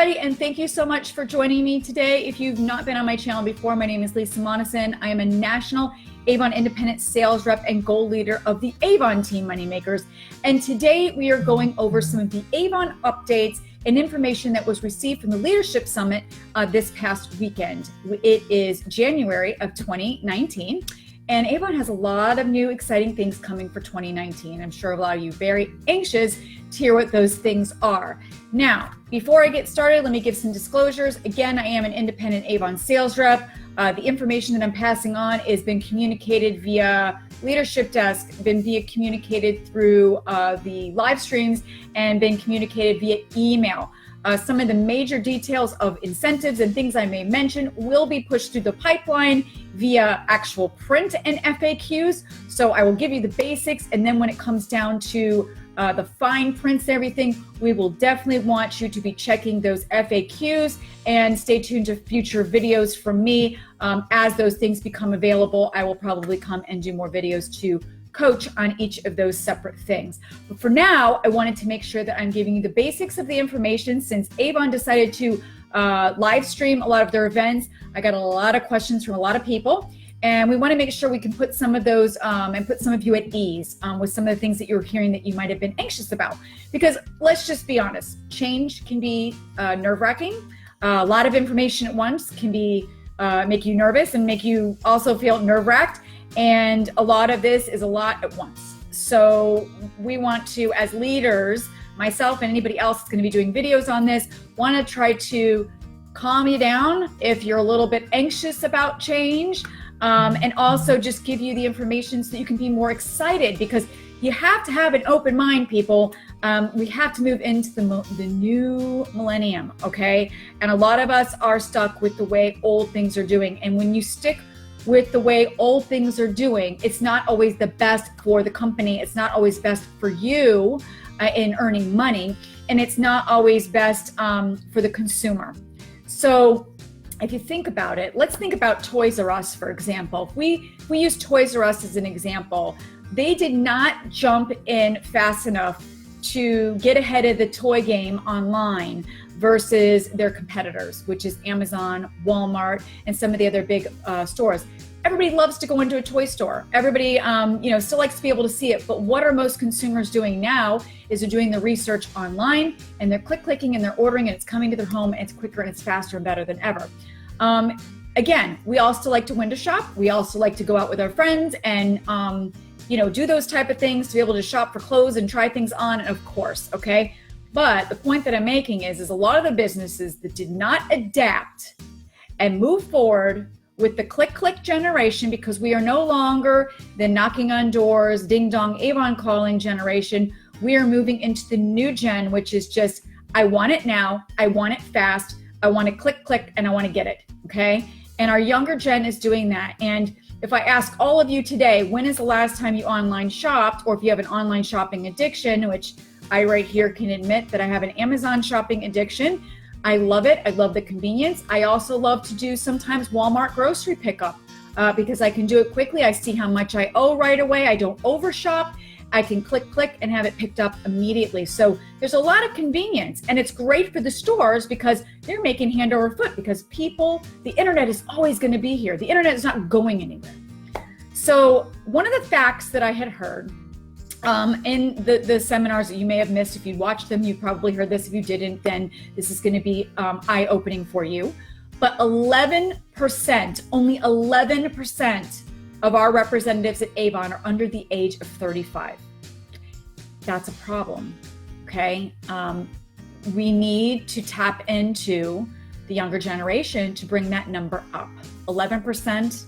everybody, and thank you so much for joining me today. If you've not been on my channel before, my name is Lisa Monoson. I am a national Avon independent sales rep and goal leader of the Avon Team Moneymakers. And today we are going over some of the Avon updates and information that was received from the Leadership Summit this past weekend. It is January of 2019. And Avon has a lot of new exciting things coming for 2019. I'm sure a lot of you are very anxious to hear what those things are. Now, before I get started, let me give some disclosures. Again, I am an independent Avon sales rep. The information that I'm passing on has been communicated via leadership desk, been communicated through the live streams, and been communicated via email. Some of the major details of incentives and things I may mention will be pushed through the pipeline via actual print and FAQs. So I will give you the basics, and then when it comes down to the fine prints and everything, we will definitely want you to be checking those FAQs and stay tuned to future videos from me. As those things become available, I will probably come and do more videos to coach on each of those separate things. But for now, I wanted to make sure that I'm giving you the basics of the information. Since Avon decided to live stream a lot of their events, I got a lot of questions from a lot of people, and we want to make sure we can put some of those and put some of you at ease with some of the things that you're hearing that you might have been anxious about. Because let's just be honest, change can be nerve-wracking. A lot of information at once can be make you nervous and make you also feel nerve-wracked. And a lot of this is a lot at once. So we want to, as leaders, myself and anybody else that's going to be doing videos on this, want to try to calm you down if you're a little bit anxious about change, and also just give you the information so that you can be more excited, because you have to have an open mind, people. We have to move into the new millennium, okay? And a lot of us are stuck with the way old things are doing. And when you stick with the way old things are doing, it's not always the best for the company. It's not always best for you in earning money, and it's not always best for the consumer. So if you think about it, let's think about Toys R Us, for example. If we use Toys R Us as an example, they did not jump in fast enough to get ahead of the toy game online versus their competitors, which is Amazon, Walmart, and some of the other big stores. Everybody loves to go into a toy store. Everybody, still likes to be able to see it. But what are most consumers doing now is they're doing the research online, and they're clicking and they're ordering, and it's coming to their home, and it's quicker and it's faster and better than ever. Again, we also like to window shop. We also like to go out with our friends and do those type of things to be able to shop for clothes and try things on, of course, okay? But the point that I'm making is a lot of the businesses that did not adapt and move forward with the click generation, because we are no longer the knocking on doors, ding dong, Avon calling generation. We are moving into the new gen, which is just, I want it now, I want it fast, I want to click, and I want to get it, okay? And our younger gen is doing that. And if I ask all of you today, when is the last time you online shopped, or if you have an online shopping addiction, which I right here can admit that I have an Amazon shopping addiction. I love it. I love the convenience. I also love to do sometimes Walmart grocery pickup because I can do it quickly. I see how much I owe right away. I don't overshop. I can click and have it picked up immediately. So there's a lot of convenience, and it's great for the stores because they're making hand over foot, because the internet is always going to be here. The internet is not going anywhere. So one of the facts that I had heard in the seminars that you may have missed, if you watched them, you probably heard this. If you didn't, then this is going to be eye-opening for you. But 11%, only 11% of our representatives at Avon are under the age of 35. That's a problem, okay? We need to tap into the younger generation to bring that number up. 11%.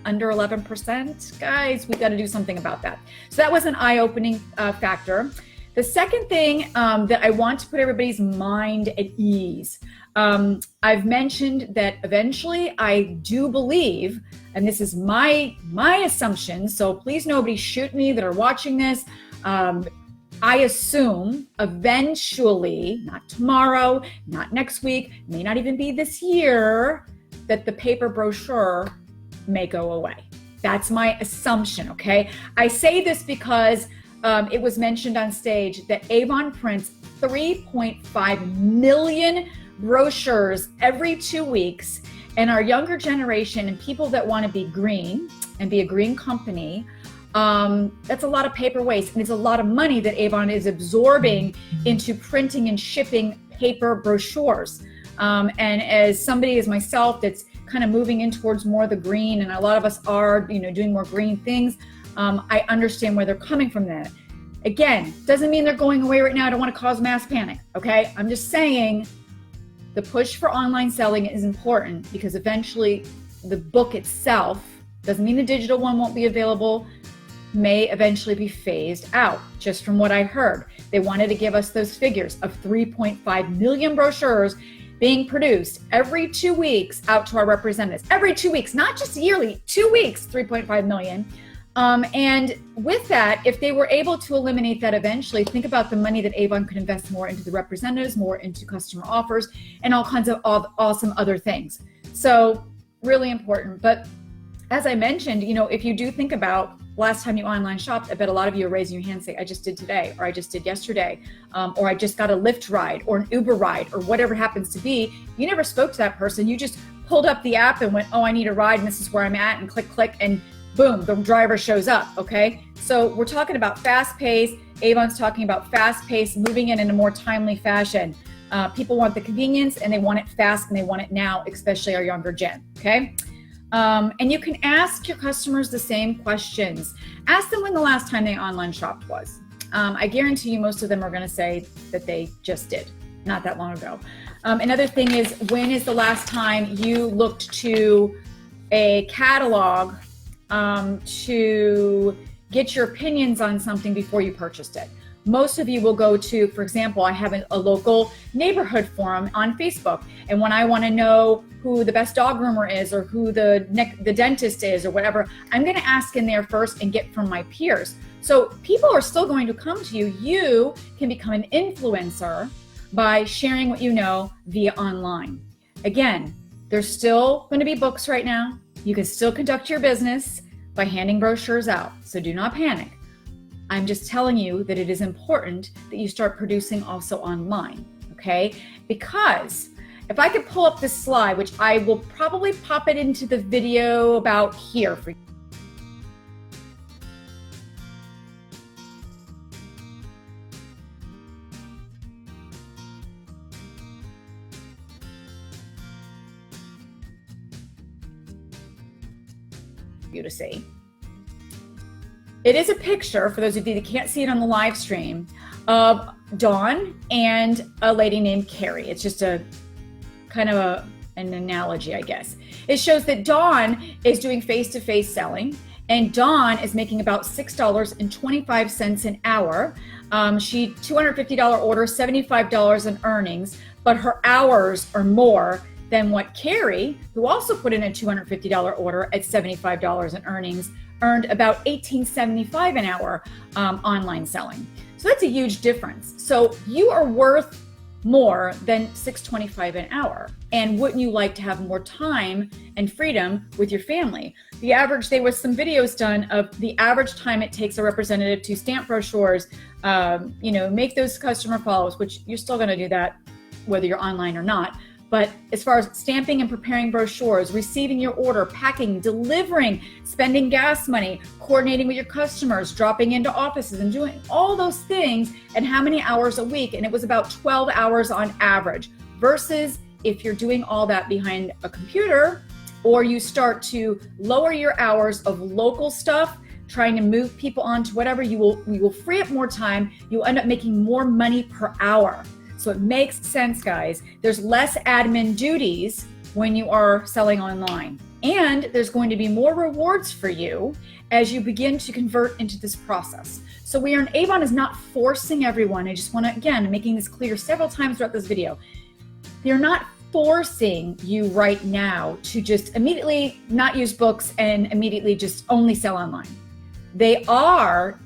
Under 11%, guys, we got to do something about that. So that was an eye-opening factor. The second thing that I want to put everybody's mind at ease. I've mentioned that eventually I do believe, and this is my assumption, so please nobody shoot me that are watching this. I assume eventually, not tomorrow, not next week, may not even be this year, that the paper brochure may go away. That's my assumption, okay? I say this because it was mentioned on stage that Avon prints 3.5 million brochures every 2 weeks, and our younger generation and people that want to be green and be a green company, that's a lot of paper waste, and it's a lot of money that Avon is absorbing into printing and shipping paper brochures. And as somebody as myself that's kind of moving in towards more of the green, and a lot of us are, doing more green things, I understand where they're coming from that. Again, doesn't mean they're going away right now. I don't want to cause mass panic, okay? I'm just saying the push for online selling is important, because eventually the book itself, doesn't mean the digital one won't be available, may eventually be phased out, just from what I heard. They wanted to give us those figures of 3.5 million brochures being produced every 2 weeks out to our representatives. Every 2 weeks, not just yearly, 2 weeks, 3.5 million. And with that, if they were able to eliminate that eventually, think about the money that Avon could invest more into the representatives, more into customer offers, and all kinds of awesome other things. So really important. But as I mentioned, if you do think about last time you online shopped, I bet a lot of you are raising your hand saying, I just did today, or I just did yesterday, or I just got a Lyft ride or an Uber ride, or whatever it happens to be. You never spoke to that person. You just pulled up the app and went, oh, I need a ride and this is where I'm at, and click, and boom, the driver shows up, okay? So we're talking about fast pace. Avon's talking about fast pace, moving in a more timely fashion. People want the convenience, and they want it fast, and they want it now, especially our younger gen, okay? And you can ask your customers the same questions. Ask them when the last time they online shopped was. I guarantee you most of them are going to say that they just did, not that long ago. Another thing is, when is the last time you looked to a catalog to get your opinions on something before you purchased it? Most of you will go to, for example, I have a local neighborhood forum on Facebook, and when I want to know who the best dog groomer is, or who the dentist is, or whatever, I'm going to ask in there first and get from my peers. So people are still going to come to you. You can become an influencer by sharing what you know via online. Again, there's still going to be books right now. You can still conduct your business by handing brochures out, so do not panic. I'm just telling you that it is important that you start producing also online, okay? Because if I could pull up this slide, which I will probably pop it into the video about here for you to see. It is a picture, for those of you that can't see it on the live stream, of Dawn and a lady named Carrie. It's just a kind of an analogy, I guess. It shows that Dawn is doing face-to-face selling, and Dawn is making about $6.25 an hour. She $250 order, $75 in earnings, but her hours are more than what Carrie, who also put in a $250 order at $75 in earnings, earned about $18.75 an hour online selling. So that's a huge difference. So you are worth more than $6.25 an hour. And wouldn't you like to have more time and freedom with your family? The average, there was some videos done of the average time it takes a representative to stamp brochures, make those customer follows, which you're still gonna do that whether you're online or not. But as far as stamping and preparing brochures, receiving your order, packing, delivering, spending gas money, coordinating with your customers, dropping into offices and doing all those things, and how many hours a week? And it was about 12 hours on average, versus if you're doing all that behind a computer, or you start to lower your hours of local stuff, trying to move people onto whatever, you will free up more time. You'll end up making more money per hour. So it makes sense, guys. There's less admin duties when you are selling online. And there's going to be more rewards for you as you begin to convert into this process. So Avon is not forcing everyone. I just want to, again, making this clear several times throughout this video. They're not forcing you right now to just immediately not use books and immediately just only sell online. They are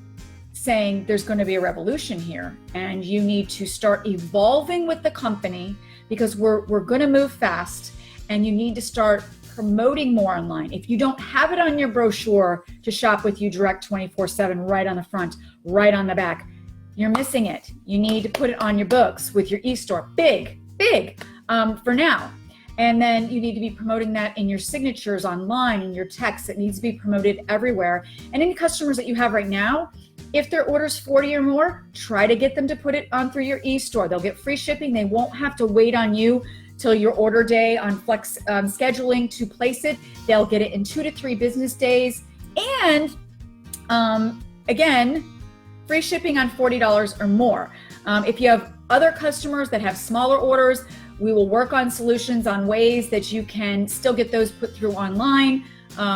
saying there's going to be a revolution here, and you need to start evolving with the company, because we're going to move fast, and you need to start promoting more online. If you don't have it on your brochure to shop with you direct 24/7, right on the front, right on the back, you're missing it. You need to put it on your books with your e-store. Big for now. And then you need to be promoting that in your signatures online, in your text. It needs to be promoted everywhere. And any customers that you have right now, if their order's 40 or more, try to get them to put it on through your e-store. They'll get free shipping. They won't have to wait on you till your order day on flex scheduling to place it. They'll get it in 2 to 3 business days. And again, free shipping on $40 or more. If you have other customers that have smaller orders, we will work on solutions on ways that you can still get those put through online.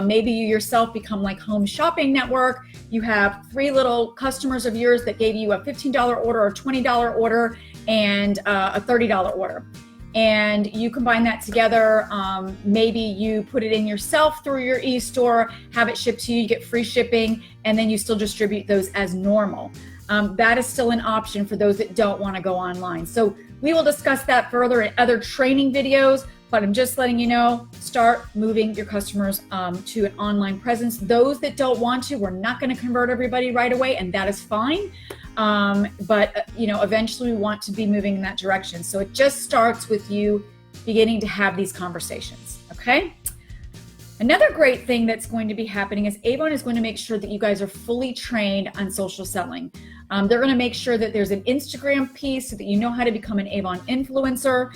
Maybe you yourself become like Home Shopping Network. You have 3 little customers of yours that gave you a $15 order or $20 order and a $30 order. And you combine that together. Maybe you put it in yourself through your e-store, have it shipped to you, you get free shipping, and then you still distribute those as normal. That is still an option for those that don't want to go online. So we will discuss that further in other training videos, but I'm just letting you know, start moving your customers to an online presence. Those that don't want to, we're not going to convert everybody right away, and that is fine. But eventually we want to be moving in that direction. So it just starts with you beginning to have these conversations, okay? Another great thing that's going to be happening is Avon is going to make sure that you guys are fully trained on social selling. They're going to make sure that there's an Instagram piece so that you know how to become an Avon influencer.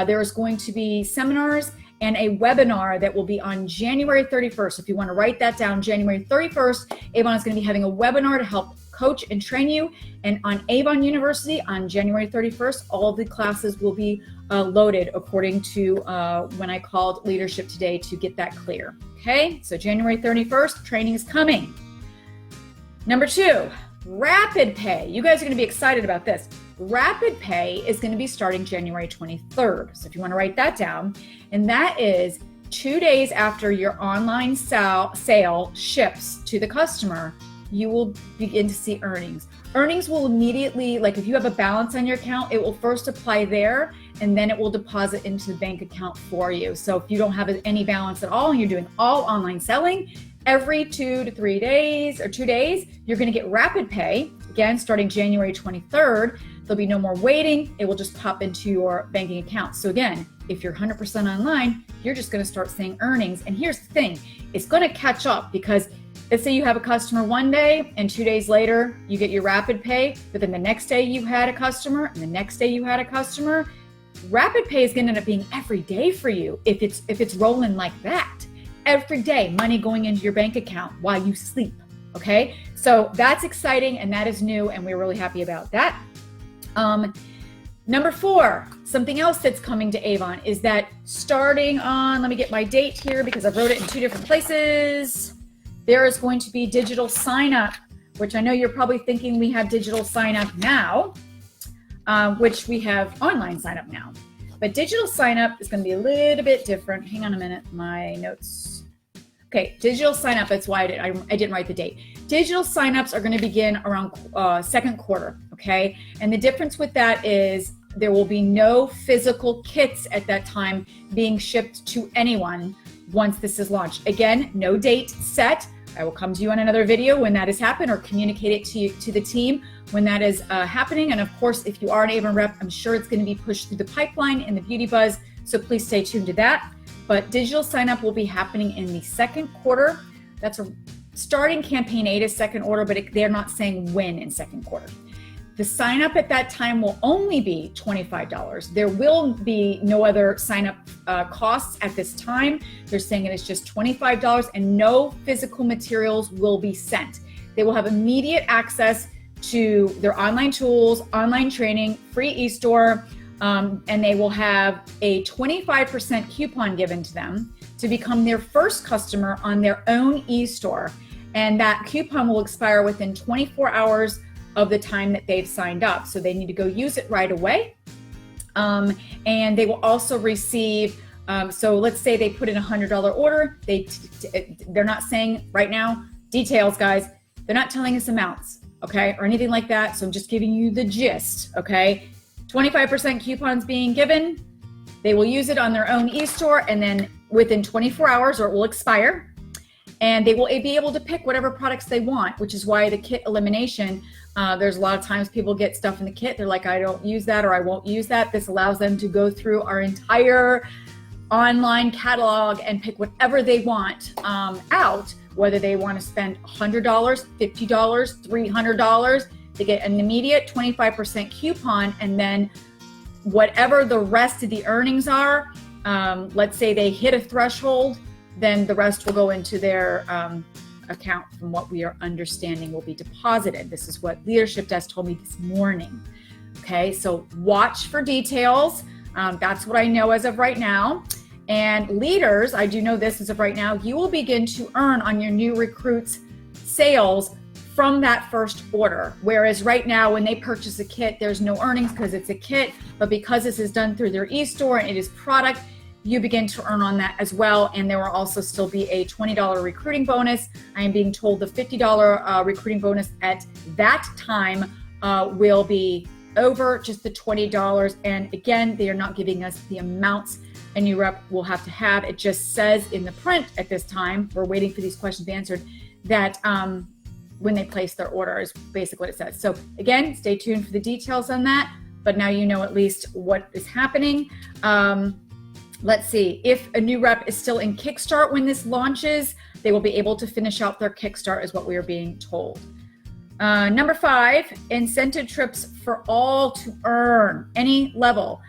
There is going to be seminars and a webinar that will be on January 31st. If you want to write that down, January 31st, Avon is going to be having a webinar to help coach and train you. And on Avon University on January 31st, all of the classes will be loaded according to when I called leadership today to get that clear. Okay, so January 31st, training is coming. Number 2, Rapid Pay. You guys are going to be excited about this. Rapid Pay is going to be starting January 23rd. So if you want to write that down, and that is 2 days after your online sale ships to the customer, you will begin to see earnings. Earnings will immediately, like if you have a balance on your account, it will first apply there, and then it will deposit into the bank account for you. So if you don't have any balance at all and you're doing all online selling, every 2 to 3 days or 2 days, you're going to get Rapid Pay. Again, starting January 23rd, there'll be no more waiting. It will just pop into your banking account. So again, if you're 100% online, you're just going to start seeing earnings. And here's the thing, it's going to catch up because let's say you have a customer one day and 2 days later you get your Rapid Pay, but then the next day you had a customer and the next day you had a customer. Rapid Pay is going to end up being every day for you if it's rolling like that. Every day, money going into your bank account while you sleep, okay? So that's exciting and that is new and we're really happy about that. Number 4, something else that's coming to Avon is that starting on, let me get my date here because I wrote it in 2 different places. There is going to be digital sign up, which I know you're probably thinking we have digital sign up now, which we have online sign up now. But digital sign up is going to be a little bit different. Hang on a minute, my notes. Okay, digital sign up, that's why I didn't write the date. Digital signups are going to begin around second quarter, okay? And the difference with that is there will be no physical kits at that time being shipped to anyone once this is launched. Again, no date set. I will come to you on another video when that has happened or communicate it to the team when that is happening. And of course, if you are an Avon rep, I'm sure it's going to be pushed through the pipeline in the Beauty Buzz. So please stay tuned to that. But digital sign up will be happening in the second quarter. That's a starting campaign 8 is second order, but they're not saying when in second quarter. The sign up at that time will only be $25. There will be no other sign up costs at this time. They're saying it is just $25 and no physical materials will be sent. They will have immediate access to their online tools, online training, free e-store, and they will have a 25% coupon given to them to become their first customer on their own e-store. And that coupon will expire within 24 hours of the time that they've signed up. So they need to go use it right away. And they will also receive, so let's say they put in a $100 order. They're not saying right now, details guys, they're not telling us amounts, okay, or anything like that. So I'm just giving you the gist, okay? 25% coupons being given. They will use it on their own e-store and then within 24 hours or it will expire. and they will be able to pick whatever products they want, which is why the kit elimination, there's a lot of times people get stuff in the kit. They're like, I don't use that, or I won't use that. This allows them to go through our entire online catalog and pick whatever they want out, whether they want to spend $100, $50, $300. They get an immediate 25% coupon, and then whatever the rest of the earnings are, let's say they hit a threshold, then the rest will go into their account. From what we are understanding, will be deposited. This is what Leadership Desk told me this morning. Okay, so watch for details. That's what I know as of right now. And leaders, I do know this as of right now, you will begin to earn on your new recruits' sales from that first order. Whereas right now, when they purchase a kit, there's no earnings because it's a kit, but because this is done through their e-store and it is product, you begin to earn on that as well. And there will also still be a $20 recruiting bonus. I am being told the $50 recruiting bonus at that time will be over just the $20. And again, they are not giving us the amounts a new rep will have to have. It just says in the print at this time, we're waiting for these questions answered, that when they place their order is basically what it says. So again, stay tuned for the details on that, but now you know at least what is happening. Let's see, if a new rep is still in Kickstart when this launches, they will be able to finish out their Kickstart is what we are being told. Number 5, incentive trips for all to earn any level,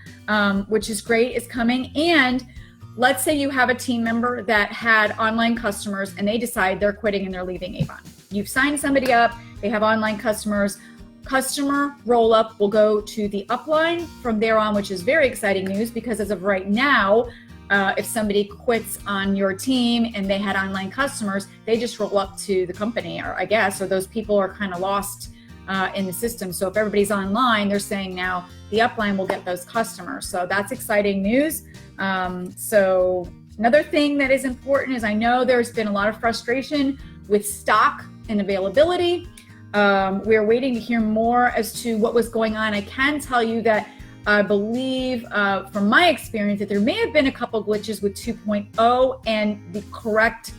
which is great, is coming. And let's say you have a team member that had online customers and they decide they're quitting and they're leaving Avon. You've signed somebody up, they have online customers. Customer roll-up will go to the upline from there on, which is very exciting news, because as of right now, if somebody quits on your team and they had online customers, they just roll up to the company, or I guess, or those people are kind of lost in the system. So if everybody's online, they're saying now the upline will get those customers. So that's exciting news. So another thing that is important is, I know there's been a lot of frustration with stock and availability. We're waiting to hear more as to what was going on. I can tell you that I believe from my experience that there may have been a couple glitches with 2.0 and the correct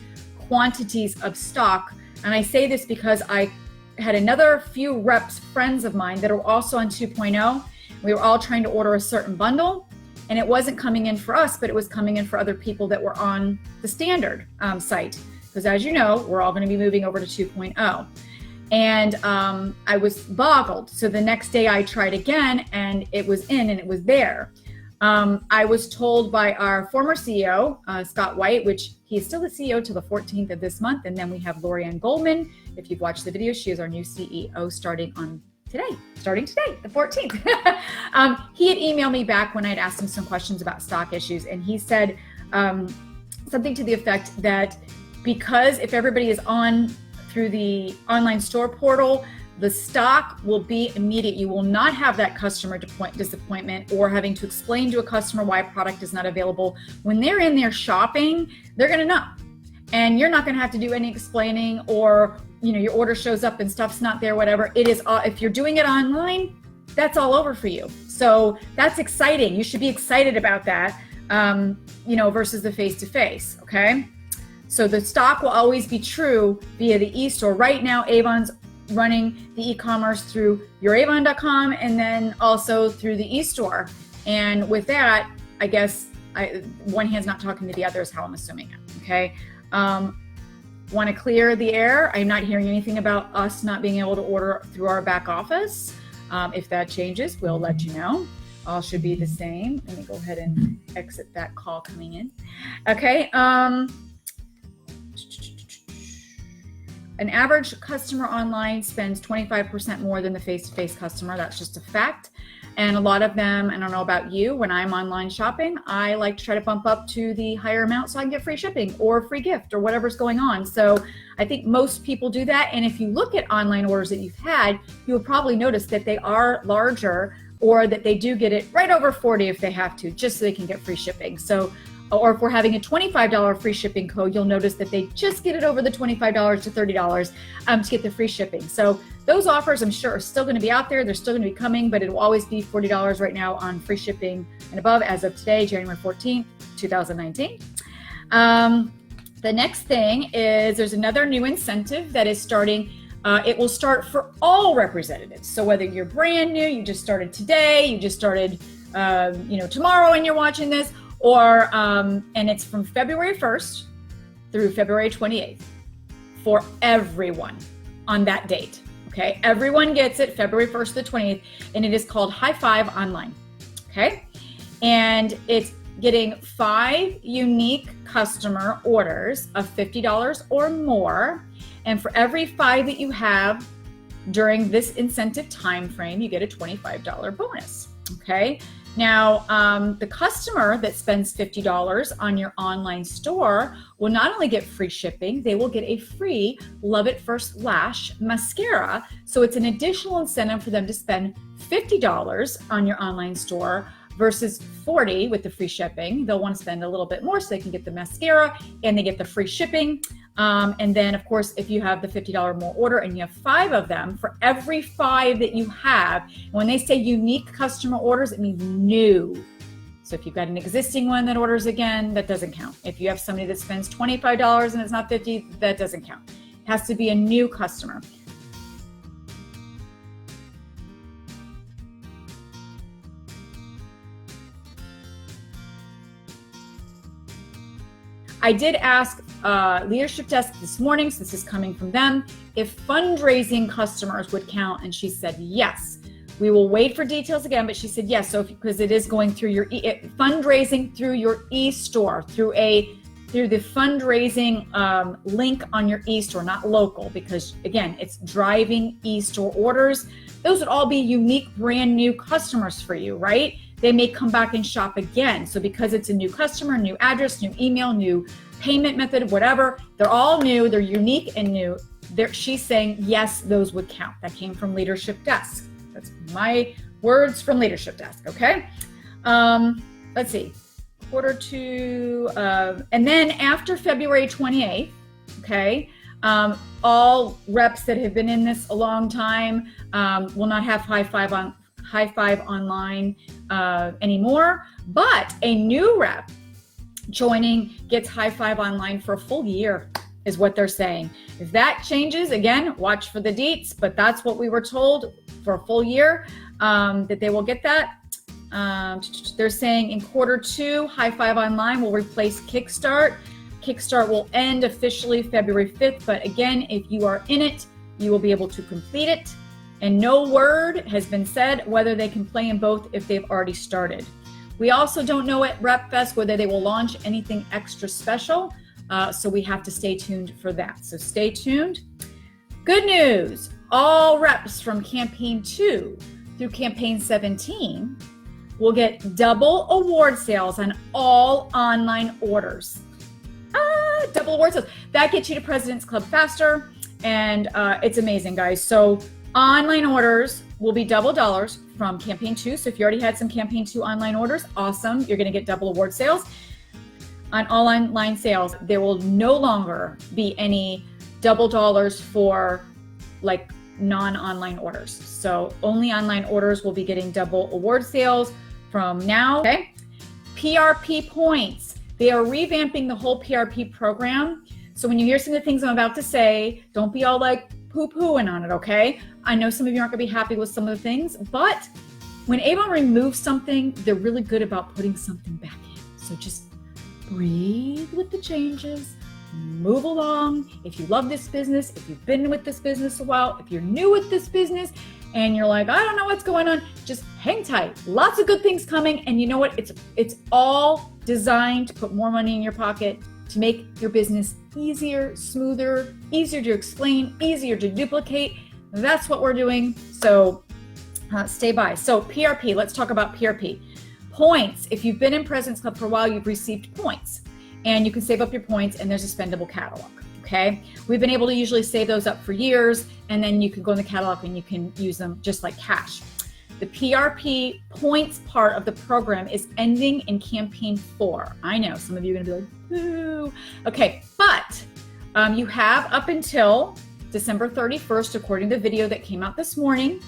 quantities of stock. And I say this because I had another few reps, friends of mine, that are also on 2.0. We were all trying to order a certain bundle, and it wasn't coming in for us, but it was coming in for other people that were on the standard site. Because as you know, we're all going to be moving over to 2.0. And I was boggled. So the next day I tried again, and it was in and it was there. I was told by our former CEO, Scott White, which he is still the CEO till the 14th of this month. And then we have Lorianne Goldman. If you've watched the video, she is our new CEO starting today, the 14th. He had emailed me back when I'd asked him some questions about stock issues. And he said something to the effect that because if everybody is on through the online store portal, the stock will be immediate. You will not have that customer disappointment or having to explain to a customer why a product is not available. When they're in there shopping, they're going to know. And you're not going to have to do any explaining, or your order shows up and stuff's not there, whatever. It is if you're doing it online, that's all over for you. So that's exciting. You should be excited about that, versus the face-to-face, okay? So the stock will always be true via the e-store. Right now, Avon's running the e-commerce through youravon.com and then also through the e-store. And with that, I guess one hand's not talking to the other is how I'm assuming it, okay? Want to clear the air. I'm not hearing anything about us not being able to order through our back office. If that changes, we'll let you know. All should be the same. Let me go ahead and exit that call coming in. Okay. An average customer online spends 25% more than the face-to-face customer. That's just a fact. And a lot of them, I don't know about you, when I'm online shopping, I like to try to bump up to the higher amount so I can get free shipping or free gift or whatever's going on. So I think most people do that. And if you look at online orders that you've had, you'll probably notice that they are larger, or that they do get it right over 40 if they have to, just so they can get free shipping. So, or if we're having a $25 free shipping code, you'll notice that they just get it over the $25 to $30 to get the free shipping. So those offers, I'm sure, are still going to be out there. They're still going to be coming, but it will always be $40 right now on free shipping and above as of today, January 14th, 2019. The The next thing is there's another new incentive that is starting. It will start for all representatives. So whether you're brand new, you just started today, you just started tomorrow and you're watching this, or and it's from February 1st through February 28th for everyone on that date. Okay, everyone gets it February 1st to the 28th, and it is called High Five Online. Okay, and it's getting 5 unique customer orders of $50 or more, and for every 5 that you have during this incentive time frame, you get a $25 bonus. Okay, now the customer that spends $50 on your online store will not only get free shipping, they will get a free Love It First Lash mascara. So it's an additional incentive for them to spend $50 on your online store versus $40 with the free shipping. They'll want to spend a little bit more so they can get the mascara and they get the free shipping. And then of course, if you have the $50 more order and you have 5 of them, for every 5 that you have, when they say unique customer orders, it means new. So if you've got an existing one that orders again, that doesn't count. If you have somebody that spends $25 and it's not $50, that doesn't count. It has to be a new customer. I did ask Leadership Desk this morning, so this is coming from them, if fundraising customers would count, and she said yes. We will wait for details again, but she said yes. So because it is going through your fundraising through your e-store, through the fundraising link on your e-store, not local, because again, it's driving e-store orders. Those would all be unique, brand new customers for you, right? They may come back and shop again. So because it's a new customer, new address, new email, new payment method, whatever, they're all new, they're unique and new. She's saying, yes, those would count. That came from Leadership Desk. That's my words from Leadership Desk, okay? Let's see, Q2, and then after February 28th, okay, all reps that have been in this a long time will not have High Five Online anymore, but a new rep joining gets High Five Online for a full year is what they're saying. If that changes, again, watch for the deets, but that's what we were told for a full year, that they will get that. They're saying in Q2, High Five Online will replace Kickstart. Kickstart will end officially February 5th, but again, if you are in it, you will be able to complete it. And no word has been said whether they can play in both if they've already started. We also don't know at RepFest whether they will launch anything extra special, so we have to stay tuned for that. So stay tuned. Good news, all reps from Campaign 2 through Campaign 17 will get double award sales on all online orders. Double award sales. That gets you to President's Club faster, and it's amazing, guys. So online orders will be double dollars from Campaign 2. So if you already had some Campaign 2 online orders, awesome. You're going to get double award sales. On all online sales, there will no longer be any double dollars for like non-online orders. So only online orders will be getting double award sales from now. Okay. PRP Points. They are revamping the whole PRP program. So when you hear some of the things I'm about to say, don't be all like poo-pooing on it, okay? I know some of you aren't gonna be happy with some of the things, but when Avon removes something, they're really good about putting something back in. So just breathe with the changes, move along. If you love this business, if you've been with this business a while, if you're new with this business and you're like, I don't know what's going on, just hang tight. Lots of good things coming. And you know what? It's all designed to put more money in your pocket, to make your business easier, smoother, easier to explain, easier to duplicate. That's what we're doing. So stay by. So PRP, let's talk about PRP. Points. If you've been in President's Club for a while, you've received points, and you can save up your points, and there's a spendable catalog. Okay. We've been able to usually save those up for years, and then you can go in the catalog and you can use them just like cash. The PRP points part of the program is ending in Campaign 4. I know some of you are going to be like, boo. Okay, but you have up until December 31st, according to the video that came out this morning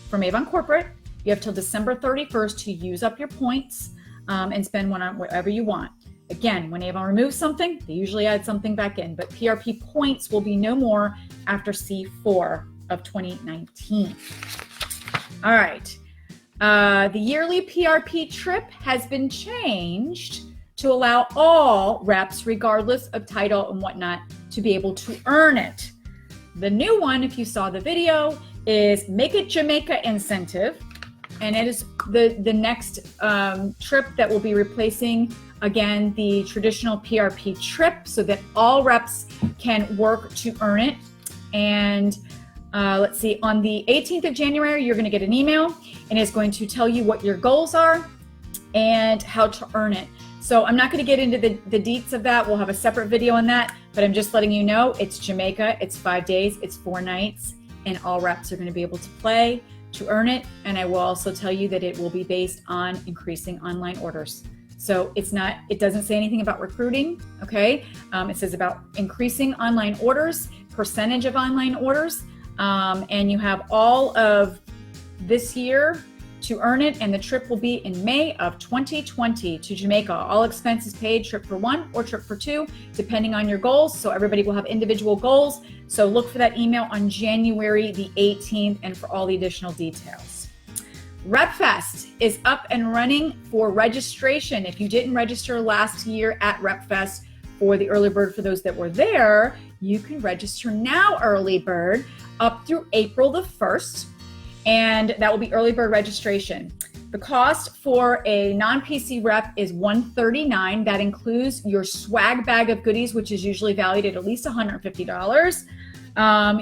from Avon Corporate. You have till December 31st to use up your points and spend one on whatever you want. Again, when Avon removes something, they usually add something back in, but PRP points will be no more after C4 of 2019. All right. The yearly PRP trip has been changed to allow all reps, regardless of title and whatnot, to be able to earn it. The new one, if you saw the video, is Make It Jamaica Incentive. And it is the next trip that will be replacing, again, the traditional PRP trip so that all reps can work to earn it. And let's see, on the 18th of January, you're going to get an email and it's going to tell you what your goals are and how to earn it. So I'm not going to get into the deets of that. We'll have a separate video on that, but I'm just letting you know it's Jamaica. It's 5 days, it's 4 nights, and all reps are going to be able to play to earn it. And I will also tell you that it will be based on increasing online orders. So it doesn't say anything about recruiting, okay? It says about increasing online orders, percentage of online orders, and you have all of this year to earn it, and the trip will be in May of 2020 to Jamaica. All expenses paid, trip for 1 or trip for 2, depending on your goals. So everybody will have individual goals. So look for that email on January the 18th and for all the additional details. RepFest is up and running for registration. If you didn't register last year at RepFest for the early bird, for those that were there, you can register now, early bird, up through April the 1st. And that will be early bird registration. The cost for a non-PC rep is $139. That includes your swag bag of goodies, which is usually valued at least $150.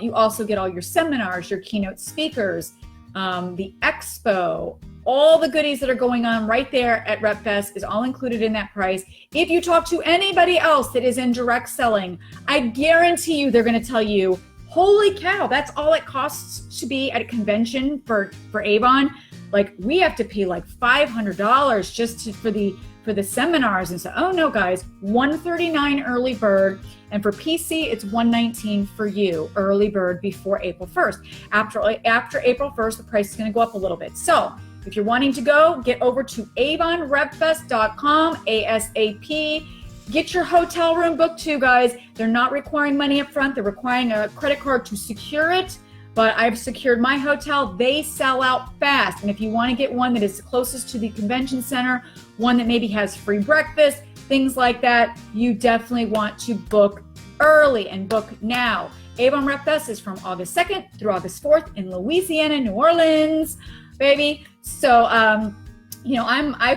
You also get all your seminars, your keynote speakers, the expo, all the goodies that are going on right there at RepFest is all included in that price. If you talk to anybody else that is in direct selling, I guarantee you they're going to tell you, holy cow, that's all it costs to be at a convention for Avon. Like, we have to pay like $500 just for the seminars. And so, oh no, guys, $139 early bird. And for PC, it's $119 for you, early bird, before April 1st. After April 1st, the price is going to go up a little bit. So if you're wanting to go, get over to avonrepfest.com ASAP. Get your hotel room booked too, guys. They're not requiring money up front. They're requiring a credit card to secure it. But I've secured my hotel. They sell out fast. And if you want to get one that is closest to the convention center, one that maybe has free breakfast, things like that, you definitely want to book early and book now. Avon Rep Fest is from August 2nd through August 4th in Louisiana, New Orleans, baby. So, I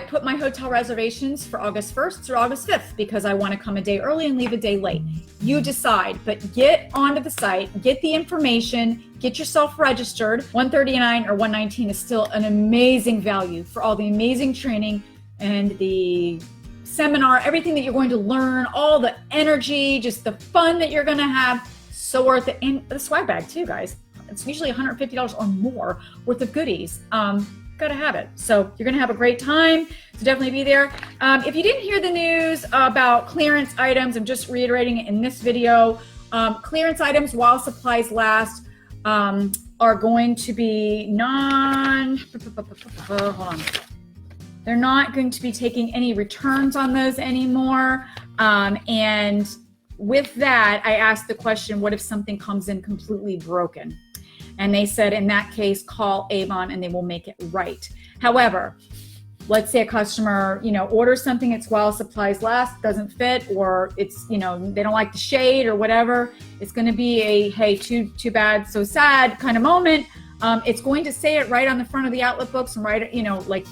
put my hotel reservations for August 1st through August 5th because I want to come a day early and leave a day late. You decide, but get onto the site, get the information, get yourself registered. $139 or $119 is still an amazing value for all the amazing training and the seminar, everything that you're going to learn, all the energy, just the fun that you're going to have. So worth it. And the swag bag too, guys. It's usually $150 or more worth of goodies. Gotta have it. So you're gonna have a great time. So definitely be there. If you didn't hear the news about clearance items, I'm just reiterating it in this video. Clearance items while supplies last are going to be hold on. They're not going to be taking any returns on those anymore. And with that, I asked the question, what if something comes in completely broken? And they said, in that case, call Avon and they will make it right. However, let's say a customer, orders something, it's while supplies last, doesn't fit, or it's, they don't like the shade or whatever. It's going to be a, hey, too bad, so sad kind of moment. It's going to say it right on the front of the outlet books and right, like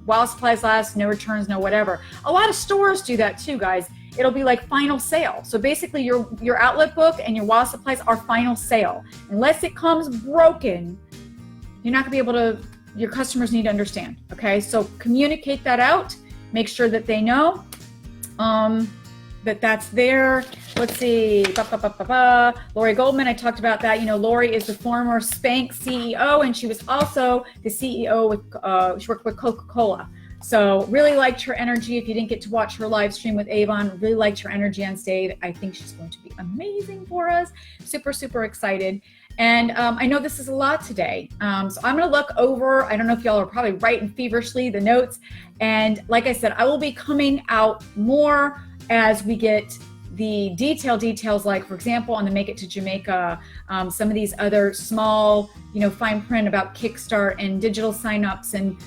while supplies last, no returns, no whatever. A lot of stores do that too, guys. It'll be like final sale. So basically your outlet book and your while supplies are final sale. Unless it comes broken, you're not gonna be able to, your customers need to understand, okay? So communicate that out, make sure that they know that that's there. Let's see, Lori Goldman, I talked about that. Lori is the former Spank CEO, and she was also the CEO she worked with Coca-Cola. So really liked her energy. If you didn't get to watch her live stream with Avon, really liked her energy on stage. I think she's going to be amazing for us. Super, super excited. And I know this is a lot today. So I'm going to look over, I don't know if y'all are probably writing feverishly the notes. And like I said, I will be coming out more as we get the details, like for example, on the Make It to Jamaica, some of these other small, fine print about Kickstart and digital signups and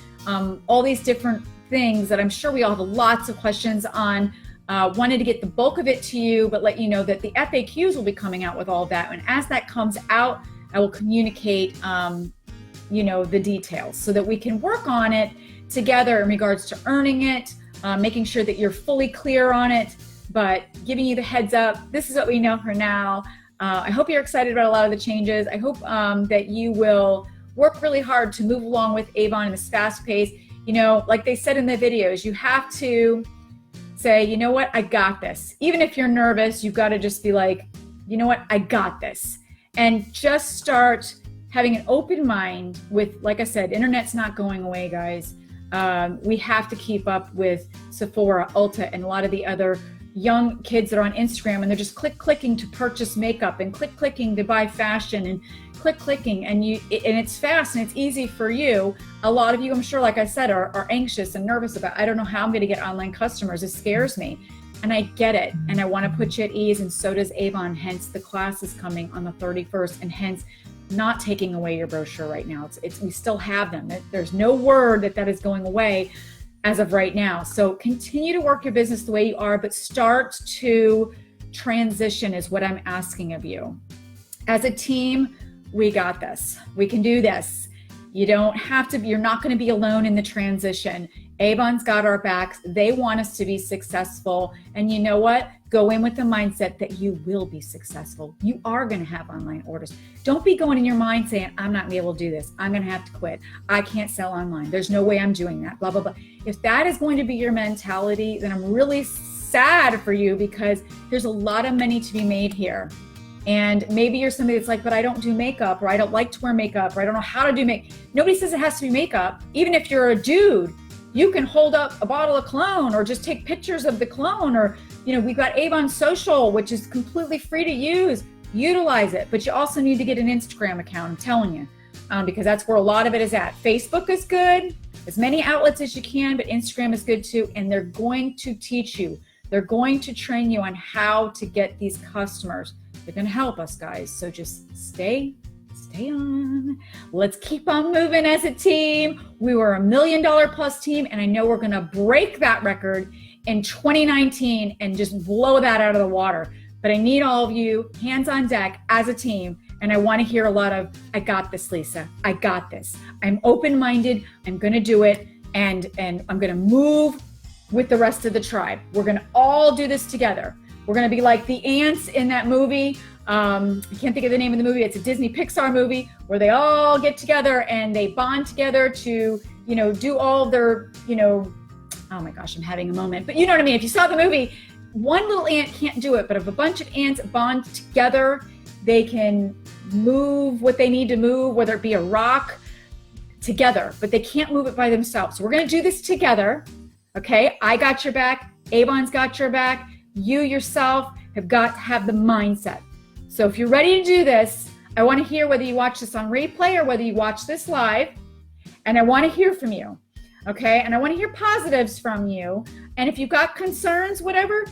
all these different things that I'm sure we all have lots of questions on. Wanted to get the bulk of it to you, but let you know that the FAQs will be coming out with all of that. And as that comes out, I will communicate, the details so that we can work on it together in regards to earning it, making sure that you're fully clear on it, but giving you the heads up. This is what we know for now. I hope you're excited about a lot of the changes. I hope that you will work really hard to move along with Avon in this fast pace. Like they said in the videos, you have to say, you know what, I got this. Even if you're nervous, you've got to just be like, you know what, I got this. And just start having an open mind with, like I said, internet's not going away, guys. We have to keep up with Sephora, Ulta, and a lot of the other young kids that are on Instagram, and they're just clicking to purchase makeup and clicking to buy fashion and clicking, and it's fast and it's easy for you. A lot of you, I'm sure, like I said, are anxious and nervous about, I don't know how I'm going to get online customers. It scares me. And I get it. And I want to put you at ease. And so does Avon. Hence the class is coming on the 31st, and hence not taking away your brochure right now. We still have them. There's no word that is going away as of right now. So continue to work your business the way you are, but start to transition is what I'm asking of you. As a team, we got this. We can do this. You don't have to, you're not going to be alone in the transition. Avon's got our backs. They want us to be successful. And you know what? Go in with the mindset that you will be successful. You are going to have online orders. Don't be going in your mind saying, I'm not going to be able to do this. I'm going to have to quit. I can't sell online. There's no way I'm doing that, blah, blah, blah. If that is going to be your mentality, then I'm really sad for you, because there's a lot of money to be made here. And maybe you're somebody that's like, but I don't do makeup, or I don't like to wear makeup, or I don't know how to do makeup. Nobody says it has to be makeup. Even if you're a dude, you can hold up a bottle of cologne or just take pictures of the cologne, or, we've got Avon Social, which is completely free to use. Utilize it. But you also need to get an Instagram account, I'm telling you, because that's where a lot of it is at. Facebook is good, as many outlets as you can, but Instagram is good too. And they're going to teach you. They're going to train you on how to get these customers. They're going to help us, guys. So just stay on. Let's keep on moving as a team. We were $1 million plus team, and I know we're going to break that record in 2019 and just blow that out of the water. But I need all of you hands on deck as a team. And I want to hear a lot of, I got this, Lisa. I got this. I'm open-minded. I'm going to do it. And I'm going to move with the rest of the tribe. We're going to all do this together. We're going to be like the ants in that movie. I can't think of the name of the movie. It's a Disney Pixar movie where they all get together and they bond together to, do all of their, oh my gosh, I'm having a moment. But you know what I mean? If you saw the movie, one little ant can't do it. But if a bunch of ants bond together, they can move what they need to move, whether it be a rock, together. But they can't move it by themselves. So we're going to do this together. Okay? I got your back. Avon's got your back. You yourself have got to have the mindset. So if you're ready to do this, I want to hear whether you watch this on replay or whether you watch this live. And I want to hear from you. Okay? And I want to hear positives from you. And if you've got concerns, whatever,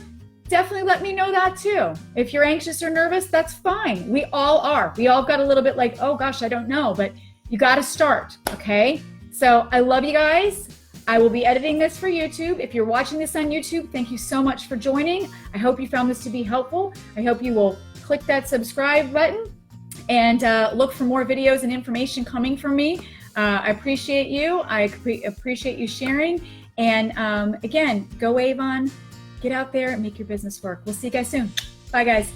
definitely let me know that too. If you're anxious or nervous, that's fine. We all are. We all got a little bit like, oh gosh, I don't know. But you got to start. Okay? So I love you guys. I will be editing this for YouTube. If you're watching this on YouTube, thank you so much for joining. I hope you found this to be helpful. I hope you will click that subscribe button and look for more videos and information coming from me. I appreciate you. I appreciate you sharing. And again, go Avon, get out there and make your business work. We'll see you guys soon. Bye, guys.